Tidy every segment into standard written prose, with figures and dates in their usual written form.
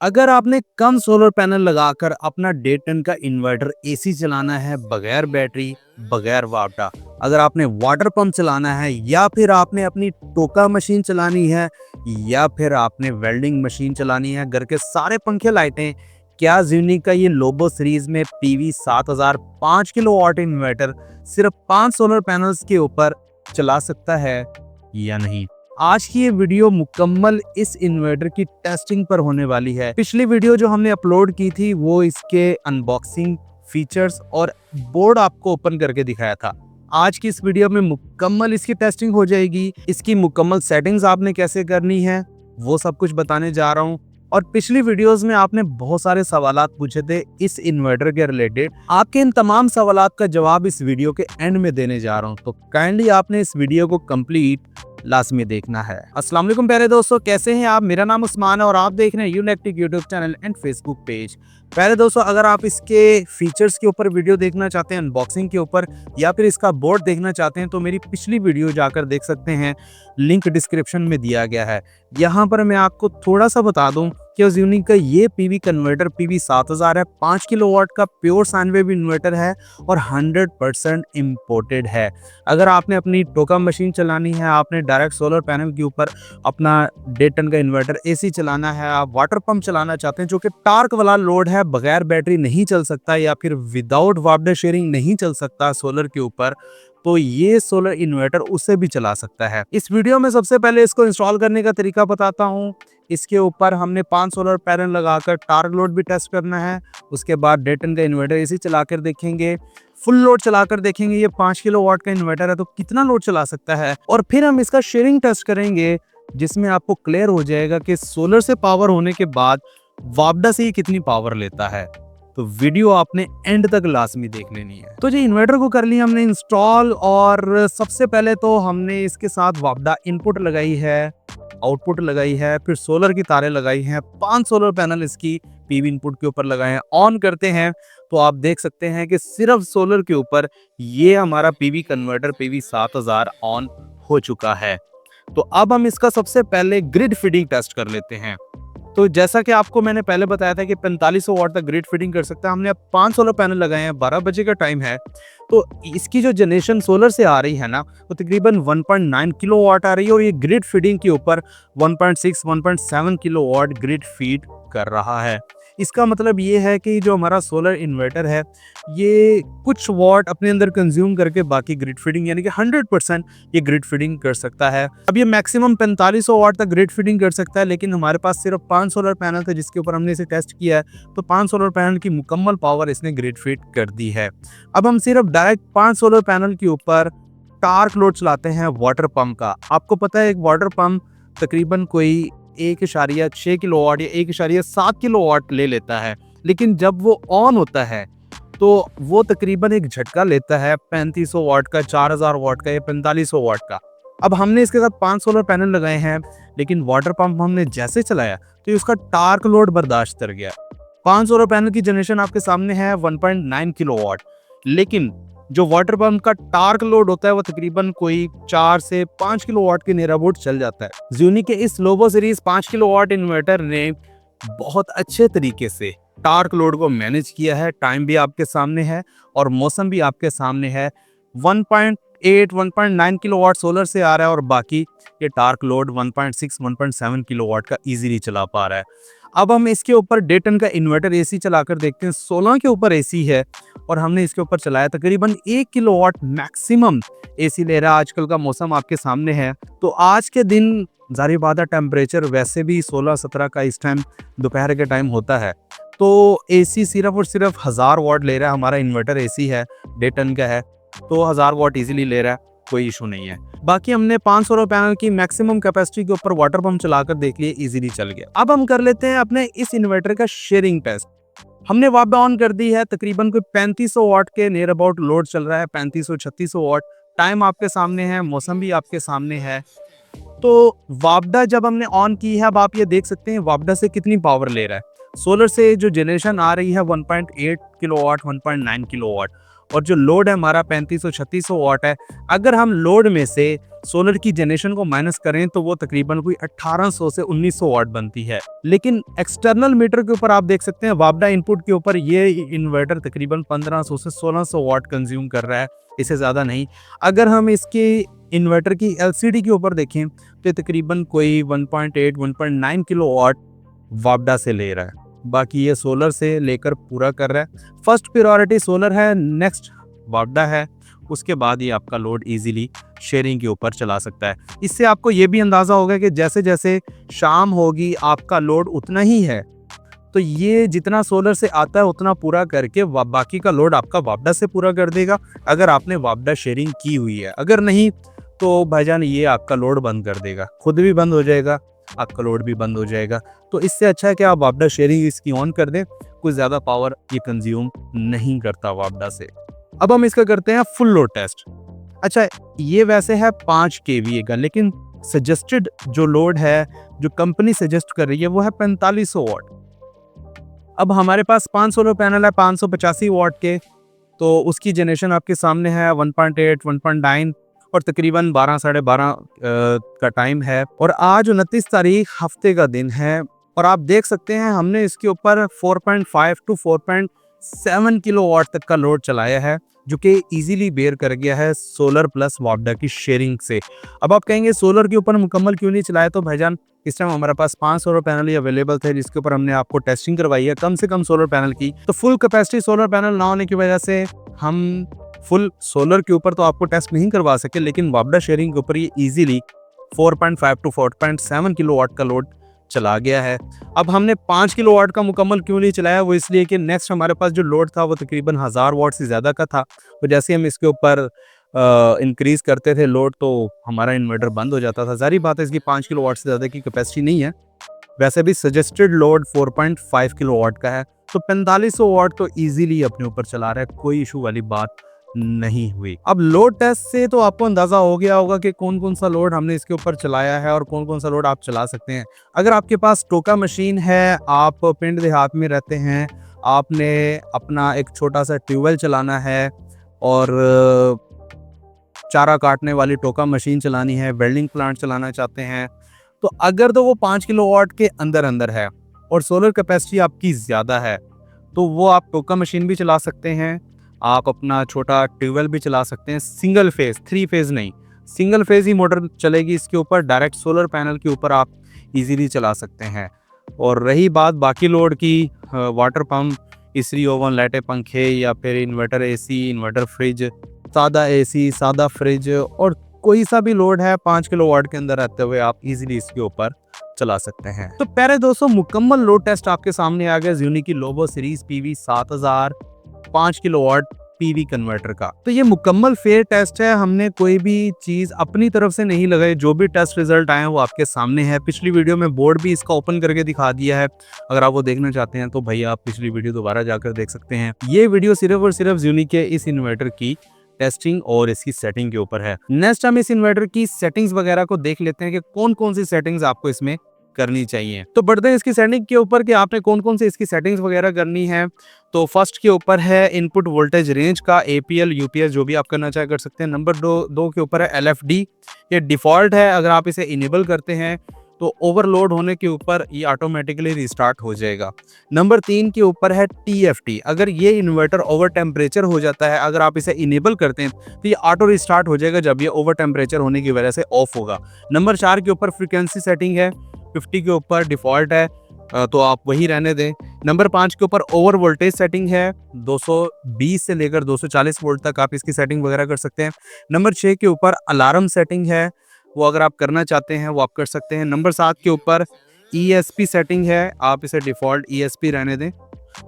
अगर आपने कम solar panel लगाकर अपना 1.5 टन का इन्वर्टर एसी चलाना है बगैर बैटरी, बगैर वापडा, अगर आपने वाटर पंप चलाना है या फिर आपने अपनी टोका मशीन चलानी है या फिर आपने वेल्डिंग मशीन चलानी है, घर के सारे पंखे लाइटें, क्या ज़्यूनिक का ये लोबो सीरीज में पीवी 7000 5 किलोवाट इन्वर्टर सिर्फ 5 सोलर पैनल्स के ऊपर चला सकता है या नहीं। आज की ये वीडियो मुकम्मल इस इन्वर्टर की टेस्टिंग पर होने वाली है। पिछली वीडियो जो हमने अपलोड की थी वो इसके अनबॉक्सिंग, फीचर्स और बोर्ड आपको ओपन करके दिखाया था। आज की इस वीडियो में मुकम्मल इसकी टेस्टिंग हो जाएगी, इसकी मुकम्मल सेटिंग्स आपने कैसे करनी है वो सब कुछ बताने जा रहा हूँ। और पिछली वीडियोस में आपने बहुत सारे सवालात पूछे थे इस इन्वर्टर के रिलेटेड, आपके इन तमाम सवालात का जवाब इस वीडियो के एंड में देने जा रहा हूँ, तो काइंडली आपने इस वीडियो को कंप्लीट लाजमी देखना है। अस्सलाम वालेकुम प्यारे दोस्तों, कैसे हैं आप? मेरा नाम उस्मान है और आप देख रहे हैं यूनेक्टिक YouTube channel and Facebook page. प्यारे दोस्तों, अगर आप इसके फीचर्स के ऊपर वीडियो देखना चाहते हैं, अनबॉक्सिंग के ऊपर, या फिर इसका बोर्ड देखना चाहते हैं तो मेरी पिछली वीडियो जाकर देख सकते हैं, लिंक डिस्क्रिप्शन में दिया गया है। यहाँ पर मैं आपको थोड़ा सा बता दूं कि ज़्यूनिक का ये पीवी कन्वर्टर पीवी 7000 है, 5 किलोवाट का प्योर साइन वेव इन्वर्टर है और 100% इम्पोर्टेड है। अगर आपने अपनी टोका मशीन चलानी है, आपने डायरेक्ट सोलर पैनल के ऊपर अपना 1.5 टन का इन्वर्टर एसी चलाना है, आप वाटर पंप चलाना चाहते हैं जो कि टार्क वाला लोड है, बगैर बैटरी नहीं चल सकता या फिर विदाउट वापडा शेयरिंग नहीं चल सकता सोलर के ऊपर, तो ये सोलर इन्वर्टर उससे भी चला सकता है। इस वीडियो में सबसे पहले इसको इंस्टॉल करने का तरीका बताता हूँ। इसके ऊपर हमने 5 सोलर पैनल लगाकर टार्क लोड भी टेस्ट करना है। उसके बाद 1.5 टन का इन्वर्टर एसी चलाकर देखेंगे, फुल लोड चलाकर देखेंगे ये 5 किलोवाट का इन्वर्टर है तो कितना लोड चला सकता है, और फिर हम इसका शेयरिंग टेस्ट करेंगे जिसमें आपको क्लियर हो जाएगा कि सोलर से पावर होने के बाद वापडा से ही कितनी पावर लेता है। तो वीडियो आपने एंड तक लाजमी देख लेनी है। तो जी इन्वर्टर को कर लिया हमने इंस्टॉल, और सबसे पहले तो हमने इसके साथ वापडा इनपुट लगाई है, आउटपुट लगाई है, फिर सोलर की तारें लगाई हैं, 5 सोलर पैनल इसकी पीवी इनपुट के ऊपर लगाए हैं। ऑन करते हैं तो आप देख सकते हैं कि सिर्फ सोलर के ऊपर ये हमारा पीवी कन्वर्टर पीवी 7000 ऑन हो चुका है। तो अब हम इसका सबसे पहले ग्रिड फीडिंग टेस्ट कर लेते हैं। तो जैसा कि आपको मैंने पहले बताया था कि 4500 वाट तक ग्रिड फीडिंग कर सकता है, हमने अब 5 सोलर पैनल लगाए हैं, 12 बजे का टाइम है, तो इसकी जो जनरेशन सोलर से आ रही है ना वो तकरीबन 1.9 किलोवाट आ रही है और ये ग्रिड फीडिंग के ऊपर 1.6 1.7 किलोवाट ग्रिड फीड कर रहा है। इसका मतलब ये है कि जो हमारा सोलर इन्वर्टर है ये कुछ वाट अपने अंदर कंज्यूम करके बाकी ग्रिड फीडिंग यानी कि 100% ये ग्रिड फीडिंग कर सकता है। अब ये मैक्सिमम 4500 वाट तक ग्रिड फीडिंग कर सकता है, लेकिन हमारे पास सिर्फ 5 सोलर पैनल थे जिसके ऊपर हमने इसे टेस्ट किया है, तो 5 सोलर पैनल की मुकम्मल पावर इसने ग्रिड फीड कर दी है। अब हम सिर्फ डायरेक्ट 5 सोलर पैनल के ऊपर टार्क लोड चलाते हैं वाटर पंप का। आपको पता है एक वाटर पंप तकरीबन कोई 1.6 किलोवाट या 1.7 किलोवाट ले लेता है, लेकिन जब वो ऑन होता है तो वो तकरीबन एक झटका लेता है 3500 वाट का, 4000 वाट का या 4500 वाट का। अब हमने इसके साथ 5 सोलर पैनल लगाए हैं, लेकिन वाटर पंप हमने जैसे चलाया तो उसका टार्क लोड बर्दाश्त कर गया। 5 सोलर पैनल की जनरेशन आपके सामने है 1.9 किलोवाट, लेकिन जो वाटर पंप का टार्क लोड होता है वो तकरीबन कोई 4 से 5 किलोवाट के नियर अबाउट चल जाता है। ज़्यूनिक के इस लोबो सीरीज 5 किलोवाट इन्वर्टर ने बहुत अच्छे तरीके से टार्क लोड को मैनेज किया है। टाइम भी आपके सामने है और मौसम भी आपके सामने है। 1.8 1.9 किलोवाट सोलर से आ रहा है और बाकी ये टार्क लोड 1.6 1.7 किलोवाट का इजीली चला पा रहा है। अब हम इसके ऊपर 1.5 टन का इन्वर्टर एसी चलाकर देखते हैं। 16 के ऊपर एसी है और हमने इसके ऊपर चलाया तकरीबन 1 किलोवाट मैक्सिमम एसी ले रहा है। आजकल का मौसम आपके सामने है, तो आज के दिन ज़ाहिर बात है टेम्परेचर वैसे भी 16-17 का इस टाइम दोपहर के टाइम होता है, तो एसी सिर्फ और सिर्फ 1000 वाट ले रहा है। हमारा इन्वर्टर एसी है 1.5 टन का है तो 1000 वाट इजीली ले रहा है, कोई इशू नहीं है। बाकी हमने 5 सोलर पैनल की मैक्सिमम कैपेसिटी के ऊपर वाटर पंप चलाकर देख लिए, इजीली चल गया। अब हम कर लेते हैं अपने इस इन्वर्टर का शेयरिंग टेस्ट। हमने वापडा ऑन कर दी है, तकरीबन कोई 3500 वाट के नियर अबाउट लोड चल रहा है, 3500-3600 वाट। टाइम आपके सामने है, मौसम भी आपके सामने है। तो वापडा जब हमने ऑन की है, अब आप ये देख सकते हैं वापडा से कितनी पावर ले रहा है। सोलर से जो जनरेशन आ रही है 1.8 किलोवाट 1.9 किलोवाट, और जो लोड है हमारा 3500-3600 वाट है। अगर हम लोड में से सोलर की जनरेशन को माइनस करें तो वो तकरीबन कोई 1800 से 1900 वाट बनती है। लेकिन एक्सटर्नल मीटर के ऊपर आप देख सकते हैं वापडा इनपुट के ऊपर ये इन्वर्टर तकरीबन 1500 से 1600 वाट कंज्यूम कर रहा है, इससे ज़्यादा नहीं। अगर हम इसके इन्वर्टर की एलसीडी के ऊपर देखें तो तकरीबन कोई 1.8 1.9 किलो वाट वापडा से ले रहा है, बाकी ये सोलर से लेकर पूरा कर रहा है। फर्स्ट प्रायोरिटी सोलर है, नेक्स्ट वापडा है, उसके बाद ये आपका लोड इजीली शेयरिंग के ऊपर चला सकता है। इससे आपको ये भी अंदाज़ा होगा कि जैसे जैसे शाम होगी आपका लोड उतना ही है, तो ये जितना सोलर से आता है उतना पूरा करके बाकी का लोड आपका वापडा से पूरा कर देगा, अगर आपने वापडा शेयरिंग की हुई है। अगर नहीं तो भाईजान ये आपका लोड बंद कर देगा, खुद भी बंद हो जाएगा, आपका लोड भी बंद हो जाएगा। तो इससे अच्छा है कि आप वापडा शेयरिंग इसकी ऑन कर दें, कुछ ज़्यादा पावर ये कंज्यूम नहीं करता वापडा से। अब हम इसका करते हैं फुल लोड टेस्ट। अच्छा, ये वैसे है 5 kVA का, लेकिन सजेस्टेड जो लोड है, जो कंपनी सजेस्ट कर रही है, वो है 4500 वाट। अब हमारे पास 5 सोलर पैनल है 585 वाट के, तो उसकी जनरेशन आपके सामने है 1.8 1.9 और तकरीबन 12 साढ़े 12 का टाइम है। और आज 29 तारीख हफ्ते का दिन है और आप देख सकते हैं हमने इसके ऊपर 4.5 टू 4.7 किलोवाट तक का लोड चलाया है, जो कि इजीली बेयर कर गया है सोलर प्लस वापडा की शेयरिंग से। अब आप कहेंगे सोलर के ऊपर मुकम्मल क्यों नहीं चलाया, तो भाईजान इस टाइम हमारे पास 5 सोलर पैनल ही अवेलेबल थे जिसके ऊपर हमने आपको टेस्टिंग करवाई है कम से कम सोलर पैनल की। तो फुल कैपेसिटी सोलर पैनल ना होने की वजह से हम फुल सोलर के ऊपर तो आपको टेस्ट नहीं करवा सके, लेकिन वापडा शेयरिंग के ऊपर ये इजीली 4.5 टू 4.7 किलोवाट का लोड चला गया है। अब हमने 5 किलोवाट का मुकम्मल क्यों नहीं चलाया, वो इसलिए कि नेक्स्ट हमारे पास जो लोड था वो तकरीबन 1000 वाट से ज़्यादा का था। तो जैसे हम इसके ऊपर इंक्रीज़ करते थे लोड तो हमारा इन्वर्टर बंद हो जाता था। ज़ाहिर बात है इसकी 5 किलोवाट से ज़्यादा की कैपेसिटी नहीं है। वैसे भी सजेस्टेड लोड 4.5 किलोवाट का है, तो 4500 वाट तो ईजिली अपने ऊपर चला रहा है, कोई इशू वाली बात नहीं हुई। अब लोड टेस्ट से तो आपको अंदाजा हो गया होगा कि कौन कौन सा लोड हमने इसके ऊपर चलाया है और कौन कौन सा लोड आप चला सकते हैं। अगर आपके पास टोका मशीन है, आप पिंड देहात में रहते हैं, आपने अपना एक छोटा सा ट्यूबवेल चलाना है और चारा काटने वाली टोका मशीन चलानी है, वेल्डिंग प्लांट चलाना चाहते हैं, तो अगर तो वो 5 किलोवाट के अंदर अंदर है और सोलर कैपेसिटी आपकी ज़्यादा है, तो वो आप टोका मशीन भी चला सकते हैं, आप अपना छोटा ट्यूबवेल भी चला सकते हैं। सिंगल फेज, 3 फेज नहीं, सिंगल फेज ही मोटर चलेगी इसके ऊपर, डायरेक्ट सोलर पैनल के ऊपर आप इजीली चला सकते हैं। और रही बात बाकी लोड की, वाटर पंप, इस्त्री ओवन, लाइटें, पंखे या फिर इन्वर्टर एसी, इन्वर्टर फ्रिज, सादा एसी, सादा फ्रिज और कोई सा भी लोड है 5 किलोवाट के अंदर रहते हुए आप इजीली इसके ऊपर चला सकते हैं। तो प्यारे दोस्तों, मुकम्मल लोड टेस्ट आपके सामने आ गया ज़्यूनी की Lobo series PV 7000 5 kilowatt PV converter का। तो ये मुकम्मल फेयर टेस्ट है, हमने कोई भी चीज अपनी तरफ से नहीं लगाई, जो भी टेस्ट रिजल्ट आए वो आपके सामने है। पिछली वीडियो में बोर्ड भी इसका ओपन करके दिखा दिया है, अगर आप वो देखना चाहते हैं तो भाई आप पिछली वीडियो दोबारा जाकर देख सकते हैं। ये वीडियो सिर्फ और सिर्फ ज़्यूनी के इस इन्वर्टर की टेस्टिंग और इसकी सेटिंग के ऊपर है। नेक्स्ट हम इस इन्वर्टर की सेटिंग्स वगैरह को देख लेते हैं कि कौन कौन सी सेटिंग्स आपको इसमें करनी चाहिए। तो बढ़ते हैं इसकी सेटिंग के ऊपर कि आपने कौन कौन सी इसकी सेटिंग्स वगैरह करनी है। तो फर्स्ट के ऊपर है इनपुट वोल्टेज रेंज का, APL UPS जो भी आप करना चाहे कर सकते हैं। नंबर दो के ऊपर है LFD, ये डिफॉल्ट है, अगर आप इसे इनेबल करते हैं तो ओवरलोड होने के ऊपर ये ऑटोमेटिकली रिस्टार्ट हो जाएगा। नंबर 3 के ऊपर है TFT, अगर ये इन्वर्टर ओवर टेम्परेचर हो जाता है, अगर आप इसे इनेबल करते हैं तो ये ऑटो रिस्टार्ट हो जाएगा जब ये ओवर टेम्परेचर होने की वजह से ऑफ होगा। नंबर 4 के ऊपर फ्रीक्वेंसी सेटिंग है, 50 के ऊपर डिफॉल्ट है तो आप वही रहने दें। नंबर 5 के ऊपर ओवर वोल्टेज सेटिंग है, 220 से लेकर 240 वोल्ट तक आप इसकी सेटिंग वगैरह कर सकते हैं। नंबर 6 के ऊपर अलार्म सेटिंग है, वो अगर आप करना चाहते हैं वो आप कर सकते हैं। नंबर 7 के ऊपर ESP सेटिंग है, आप इसे डिफ़ॉल्ट ESP रहने दें।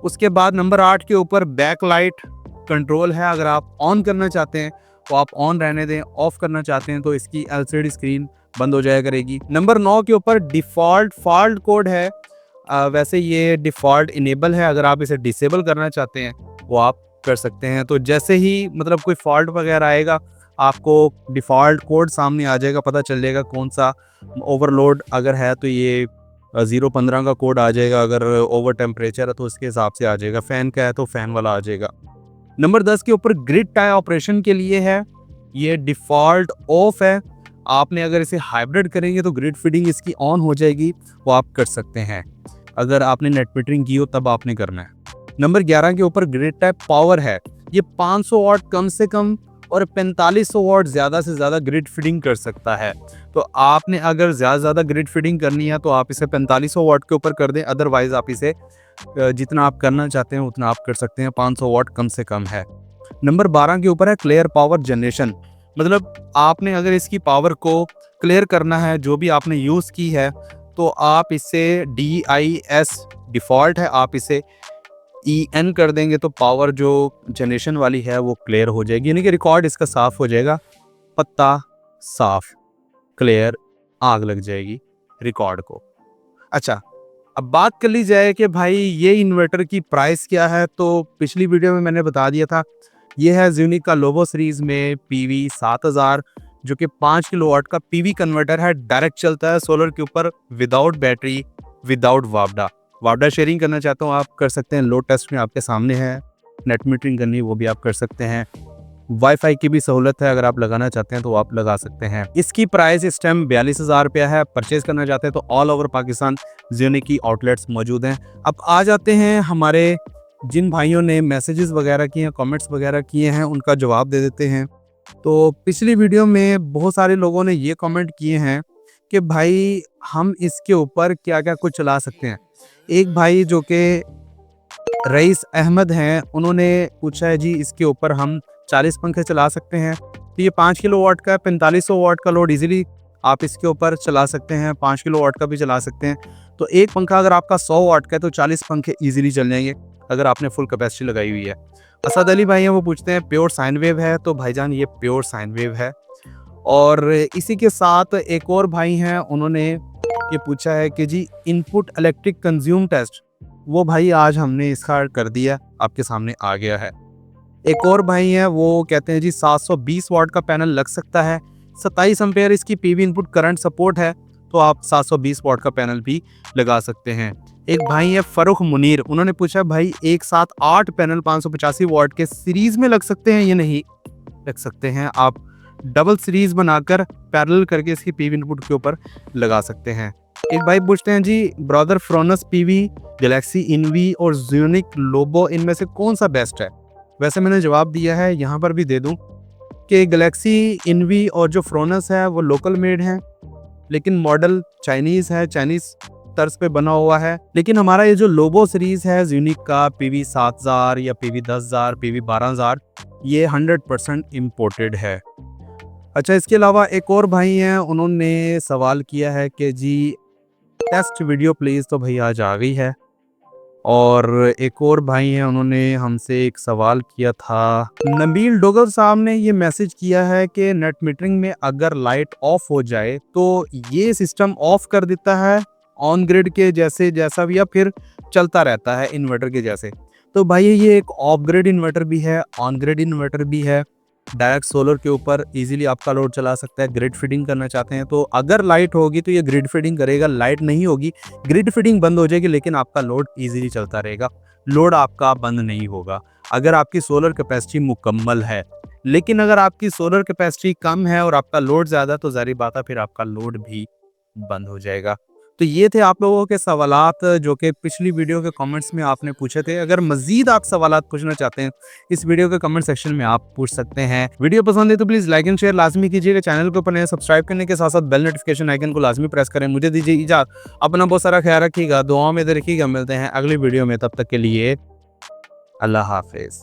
उसके बाद नंबर 8 के ऊपर बैक लाइट कंट्रोल है, अगर आप ऑन करना चाहते हैं तो आप ऑन रहने दें, ऑफ करना चाहते हैं तो इसकी LCD स्क्रीन बंद हो जाया करेगी। नंबर 9 के ऊपर डिफ़ॉल्ट फॉल्ट कोड है, वैसे ये डिफ़ॉल्ट इनेबल है, अगर आप इसे डिसेबल करना चाहते हैं वो आप कर सकते हैं। तो जैसे ही मतलब कोई फॉल्ट वगैरह आएगा आपको डिफ़ॉल्ट कोड सामने आ जाएगा, पता चल जाएगा कौन सा ओवरलोड अगर है तो ये 015 का कोड आ जाएगा, अगर ओवर टेम्परेचर है तो उसके हिसाब से आ जाएगा, फ़ैन का है तो फ़ैन वाला आ जाएगा। नंबर 10 के ऊपर ग्रिड टाई ऑपरेशन के लिए है, ये डिफ़ॉल्ट ऑफ है, आपने अगर इसे हाइब्रिड करेंगे तो ग्रिड फीडिंग इसकी ऑन हो जाएगी, वो आप कर सकते हैं। अगर आपने नेट मीटरिंग की हो तब आपने करना है। नंबर 11 के ऊपर ग्रिड टाइप पावर है। ये 500 वाट कम से कम और 4500 वाट ज़्यादा से ज़्यादा ग्रिड फीडिंग कर सकता है। तो आपने अगर ज़्यादा ग्रिड फीडिंग करनी है तो आप इसे 4500 वाट के ऊपर कर दें, अदरवाइज़ आप इसे जितना आप करना चाहते हैं उतना आप कर सकते हैं, 500 वाट कम से कम है। नंबर 12 के ऊपर है क्लियर पावर जनरेशन। मतलब आपने अगर इसकी पावर को क्लियर करना है, जो भी आपने यूज़ की है, तो आप इसे DIS डिफ़ॉल्ट है, आप इसे EN कर देंगे तो पावर जो जनरेशन वाली है वो क्लियर हो जाएगी, यानी कि रिकॉर्ड इसका साफ़ हो जाएगा, पत्ता साफ, क्लियर, आग लग जाएगी रिकॉर्ड को। अच्छा, अब बात कर ली जाए कि भाई ये इन्वर्टर की प्राइस क्या है, तो पिछली वीडियो में मैंने बता दिया था। ये है ज़्यूनिक का लोबो सीरीज़ में PV 7000, जो कि 5 किलोवाट का PV कन्वर्टर है, डायरेक्ट चलता है सोलर के ऊपर, विदाउट बैटरी, विदाउट वापडा। वापडा शेयरिंग करना चाहता हूँ आप कर सकते हैं, लोड टेस्ट में आपके सामने है। नेट मीटरिंग करनी वो भी आप कर सकते हैं। वाईफाई की भी सहूलत है, अगर आप लगाना चाहते हैं तो आप लगा सकते हैं। इसकी प्राइस इस टाइम 42,000 रुपया है। परचेज करना चाहते हैं तो ऑल ओवर पाकिस्तान ज़्यूनिक की आउटलेट्स मौजूद हैं। अब आ जाते हैं हमारे जिन भाइयों ने मैसेजेस वगैरह किए हैं, कमेंट्स वगैरह किए हैं, उनका जवाब दे देते हैं। तो पिछली वीडियो में बहुत सारे लोगों ने ये कमेंट किए हैं कि भाई हम इसके ऊपर क्या क्या कुछ चला सकते हैं। एक भाई जो कि रईस अहमद हैं, उन्होंने पूछा है जी इसके ऊपर हम 40 पंखे चला सकते हैं। तो ये 5 किलोवाट का 4500 वाट का लोड इजीली आप इसके ऊपर चला सकते हैं, 5 किलोवाट का भी चला सकते हैं। तो एक पंखा अगर आपका 100 वाट का है तो 40 पंखे इजीली चल जाएंगे अगर आपने फुल कैपेसिटी लगाई हुई है। असद अली भाई हैं, वो पूछते हैं प्योर साइन वेव है, तो भाईजान ये प्योर साइन वेव है। और इसी के साथ एक और भाई हैं, उन्होंने ये पूछा है कि जी इनपुट इलेक्ट्रिक कंज्यूम टेस्ट, वो भाई आज हमने इसका कर दिया, आपके सामने आ गया है। एक और भाई हैं, वो कहते हैं जी 720 वाट का पैनल लग सकता है, 27 एम्पेयर इसकी PV इनपुट करंट सपोर्ट है, तो आप 720 वाट का पैनल भी लगा सकते हैं। एक भाई है फरुख मुनीर, उन्होंने पूछा भाई एक साथ 8 पैनल 585 वाट के सीरीज में लग सकते हैं या नहीं? लग सकते हैं, आप डबल सीरीज बनाकर पैरेलल करके इसकी PV इनपुट के ऊपर लगा सकते हैं। एक भाई पूछते हैं जी ब्रदर फ्रोनस PV, गैलेक्सी इनवी और ज़्यूनिक लोबो, इनमें से कौन सा बेस्ट है? वैसे मैंने जवाब दिया है, यहाँ पर भी दे दूं कि गैलेक्सी इनवी और जो फ्रोनस है वो लोकल मेड हैं, लेकिन मॉडल चाइनीज़ है, चाइनीज़ तर्ज पे बना हुआ है। लेकिन हमारा ये जो लोबो सीरीज़ है ज़्यूनिक का PV 7000 या PV 10000, PV 12000, ये 100% इम्पोर्टेड है। अच्छा, इसके अलावा एक और भाई हैं, उन्होंने सवाल किया है कि जी टेस्ट वीडियो प्लीज़, तो भाई आज आ गई है। और एक और भाई हैं, उन्होंने हमसे एक सवाल किया था, नबील डोगर साहब ने ये मैसेज किया है कि नेट मीटरिंग में अगर लाइट ऑफ हो जाए तो ये सिस्टम ऑफ कर देता है ऑन ग्रिड के जैसे, जैसा भी, या फिर चलता रहता है इन्वर्टर के जैसे। तो भाई ये एक ऑफ ग्रिड इन्वर्टर भी है, ऑन ग्रिड इन्वर्टर भी है, डायरेक्ट सोलर के ऊपर इजीली आपका लोड चला सकता है। ग्रिड फीडिंग करना चाहते हैं तो अगर लाइट होगी तो ये ग्रिड फीडिंग करेगा, लाइट नहीं होगी ग्रिड फीडिंग बंद हो जाएगी, लेकिन आपका लोड इजीली चलता रहेगा, लोड आपका बंद नहीं होगा अगर आपकी सोलर कैपेसिटी मुकम्मल है। लेकिन अगर आपकी सोलर कैपेसिटी कम है और आपका लोड ज़्यादा, तो ज़ाहिर बात है फिर आपका लोड भी बंद हो जाएगा। तो ये थे आप लोगों के सवालात जो कि पिछली वीडियो के कमेंट्स में आपने पूछे थे। अगर मजीद आप सवालात पूछना चाहते हैं इस वीडियो के कमेंट सेक्शन में आप पूछ सकते हैं। वीडियो पसंद है तो प्लीज़ लाइक एंड शेयर लाजमी कीजिएगा। चैनल को अपने सब्सक्राइब करने के साथ साथ बेल नोटिफिकेशन आइकन को लाजमी प्रेस करें। मुझे दीजिए इजाज़त, अपना बहुत सारा ख्याल रखिएगा, दुआओं में रखिएगा। मिलते हैं अगली वीडियो में, तब तक के लिए अल्लाह हाफिज़।